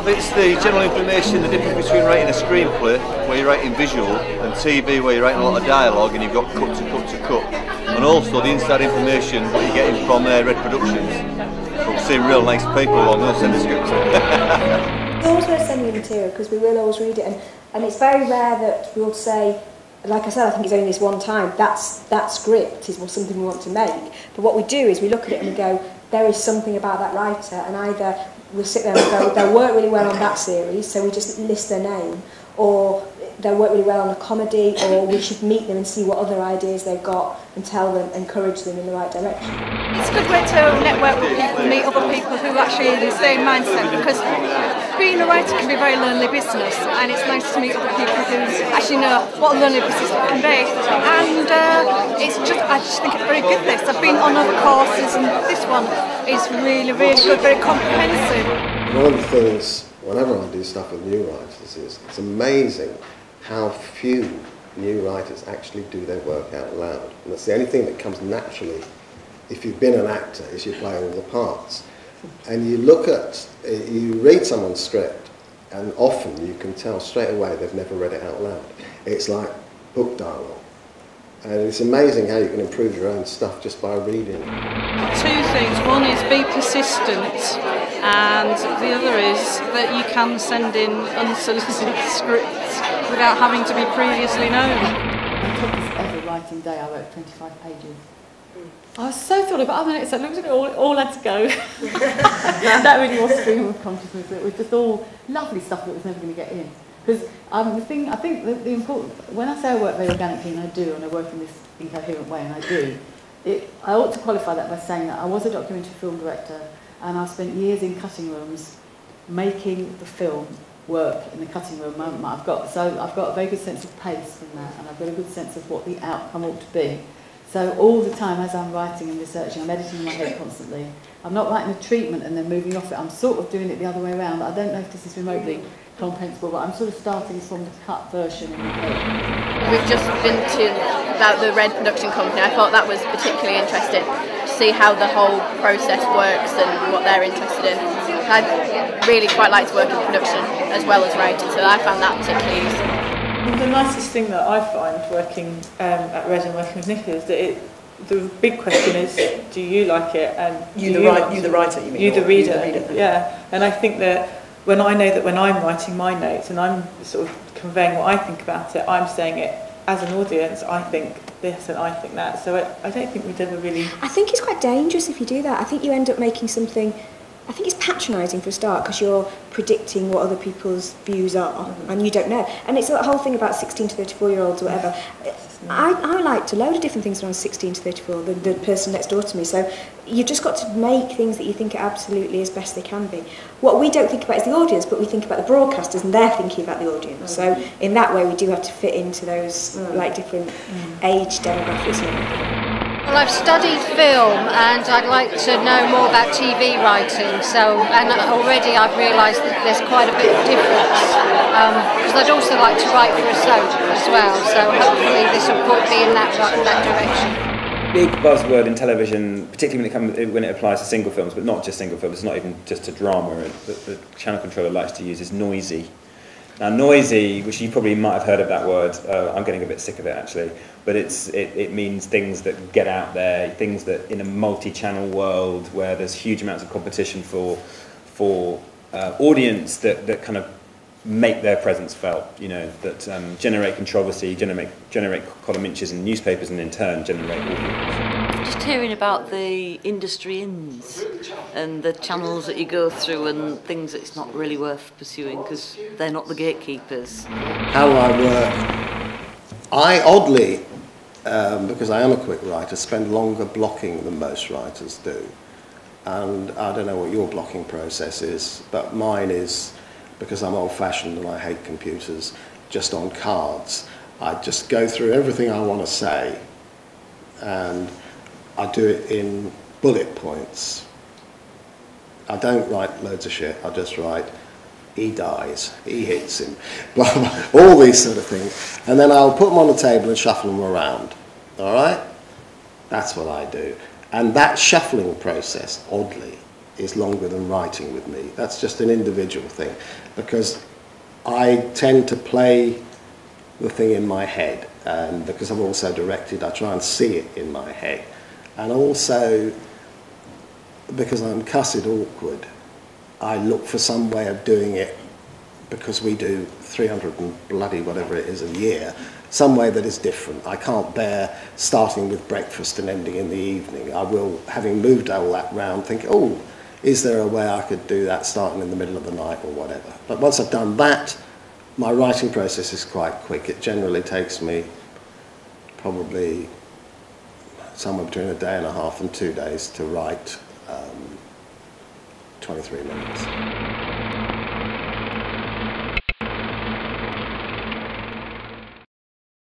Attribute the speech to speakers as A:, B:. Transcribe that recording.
A: It's the general information, the difference between writing a screenplay, where you're writing visual, and TV, where you're writing a lot of dialogue and you've got cut to cut to cut. And also the inside information, what you're getting from Red Productions. From seeing real nice people along, they'll send the scripts.
B: It's always worth sending the material because we will always read it, and it's very rare that we'll say, like I said, I think it's only this one time, that script is something we want to make. But what we do is we look at it and we go, there is something about that writer, and either we'll sit there and go, they'll work really well on that series, so we just list their name, or they'll work really well on a comedy, or we should meet them and see what other ideas they've got and tell them, encourage them in the right direction.
C: It's a good way to network with people, meet other people who actually are in the same mindset, because being a writer can be a very lonely business, and it's nice to meet other people who actually know what a lonely business can be. And I just think it's very good, this. I've been on other courses, and this one is really, really good, very comprehensive.
D: One of the things, whenever I do stuff with new writers, is it's amazing how few new writers actually do their work out loud. And that's the only thing that comes naturally if you've been an actor, is you play all the parts. And you read someone's script, and often you can tell straight away they've never read it out loud. It's like book dialogue. And it's amazing how you can improve your own stuff just by reading.
E: Two things. One is be persistent, and the other is that you can send in unsolicited scripts without having to be previously known.
F: Every writing day I wrote 25 pages. I was so thought about it, so it looked like it all had to go. That really was stream of consciousness. It was just all lovely stuff that was never going to get in. Because I think the important, when I say I work very organically, and I do, and I work in this incoherent way, and I do, I ought to qualify that by saying that I was a documentary film director, and I've spent years in cutting rooms making the film work in the cutting room. I've got a very good sense of pace from that, and I've got a good sense of what the outcome ought to be. So all the time as I'm writing and researching, I'm editing in my head constantly. I'm not writing a treatment and then moving off it. I'm sort of doing it the other way around. I don't know if this is remotely comprehensible, but I'm sort of starting from the cut version in my head.
G: We've just been to the Red production company. I thought that was particularly interesting to see how the whole process works and what they're interested in. I'd really quite like to work in production as well as writing, so I found that particularly useful.
H: The nicest thing that I find working at Red and working with Nicola is that the big question is, do you like it? And
I: you the writer, you mean?
H: You the reader. Yeah. And I think that when I'm writing my notes and I'm sort of conveying what I think about it, I'm saying it as an audience, I think this and I think that. So I don't think we'd ever really...
B: I think it's quite dangerous if you do that. I think you end up making something... I think it's patronising for a start, because you're predicting what other people's views are, and you don't know. And it's the whole thing about 16 to 34-year-olds or whatever. I liked a load of different things when I was 16 to 34, the person next door to me. So you've just got to make things that you think are absolutely as best they can be. What we don't think about is the audience, but we think about the broadcasters, and they're thinking about the audience. So in that way, we do have to fit into those like different age demographics and everything.
J: Well, I've studied film and I'd like to know more about TV writing, and already I've realised that there's quite a bit of difference, because I'd also like to write for a soap as well, so hopefully this will put me in that direction.
K: Big buzzword in television, particularly when it applies to single films, but not just single films, it's not even just a drama, the channel controller likes to use is noisy. Now noisy, which you probably might have heard of that word, I'm getting a bit sick of it actually, but it means things that get out there, things that in a multi-channel world where there's huge amounts of competition for audience that kind of make their presence felt, that generate controversy, generate column inches in newspapers, and in turn generate audience.
L: Just hearing about the industry ins and the channels that you go through and things that it's not really worth pursuing because they're not the gatekeepers.
D: How I work, I oddly, because I am a quick writer, spend longer blocking than most writers do. And I don't know what your blocking process is, but mine is, because I'm old-fashioned and I hate computers, just on cards. I just go through everything I want to say, and I do it in bullet points. I don't write loads of shit, I just write, he dies, he hits him, blah, blah, all these sort of things. And then I'll put them on the table and shuffle them around, all right? That's what I do. And that shuffling process, oddly, is longer than writing with me. That's just an individual thing, because I tend to play the thing in my head, and because I've also directed, I try and see it in my head. And also, because I'm cussed awkward, I look for some way of doing it, because we do 300 and bloody whatever it is a year, some way that is different. I can't bear starting with breakfast and ending in the evening. I will, having moved all that round, think, oh, is there a way I could do that starting in the middle of the night or whatever? But once I've done that, my writing process is quite quick. It generally takes me probably somewhere between a day and a half and 2 days to write 23 minutes.